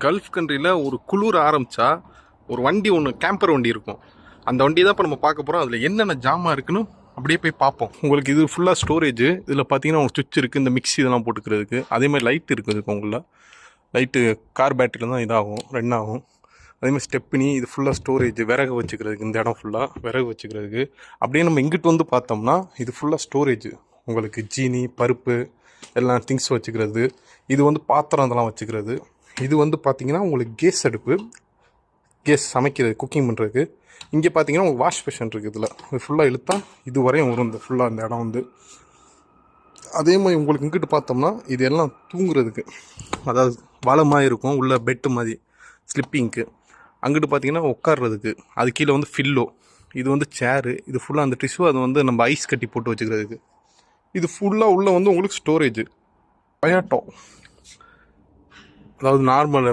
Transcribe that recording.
Gulf கண்ட்ரியில் ஒரு குளிர் ஆரம்பித்தா ஒரு வண்டி ஒன்று கேம்பர் வண்டி இருக்கும். அந்த வண்டி தான் இப்போ நம்ம பார்க்க போகிறோம். அதில் என்னென்ன ஜாமான் இருக்குன்னு அப்படியே போய் பார்ப்போம். உங்களுக்கு இது ஃபுல்லாக ஸ்டோரேஜ். இதில் பார்த்தீங்கன்னா உங்களுக்கு சுவிட்ச் இருக்குது, இந்த மிக்ஸி இதெல்லாம் போட்டுக்கிறதுக்கு. அதேமாதிரி லைட் இருக்குது உங்களில். லைட்டு கார் பேட்டரியில் தான் இதாகும், ரன் ஆகும். அதேமாதிரி ஸ்டெப்னி, இது ஃபுல்லாக ஸ்டோரேஜ், விறகு வச்சுக்கிறதுக்கு. இந்த இடம் ஃபுல்லாக விறகு வச்சுக்கிறதுக்கு. அப்படியே நம்ம இங்கிட்டு வந்து பார்த்தோம்னா இது ஃபுல்லாக ஸ்டோரேஜ். உங்களுக்கு ஜீனி, பருப்பு, எல்லாம் திங்ஸ் வச்சுக்கிறது. இது வந்து பாத்திரம் அதெல்லாம் வச்சுக்கிறது. இது வந்து பார்த்திங்கன்னா உங்களுக்கு கேஸ் அடுப்பு, கேஸ் சமைக்கிறது, குக்கிங் பண்ணுறதுக்கு. இங்கே பார்த்தீங்கன்னா உங்களுக்கு வாஷ் பேஷன் இருக்குது. இதில் இது ஃபுல்லாக இழுத்தா இது வரையும் வரும். இந்த ஃபுல்லாக அந்த இடம் வந்து அதே மாதிரி உங்களுக்கு இங்கிட்டு பார்த்தோம்னா இது எல்லாம் தூங்குறதுக்கு, அதாவது வலை மாதிரி இருக்கும், உள்ள பெட்டு மாதிரி ஸ்லிப்பிங்க்கு. அங்கிட்டு பார்த்தீங்கன்னா உட்காடுறதுக்கு, அது கீழே வந்து ஃபில்லோ, இது வந்து சேரு, இது ஃபுல்லாக அந்த டிஷ்யூ, அது வந்து நம்ம ஐஸ் கட்டி போட்டு வச்சுக்கிறதுக்கு. இது ஃபுல்லாக உள்ளே வந்து உங்களுக்கு ஸ்டோரேஜ். டொயாட்டோ, அதாவது நார்மல்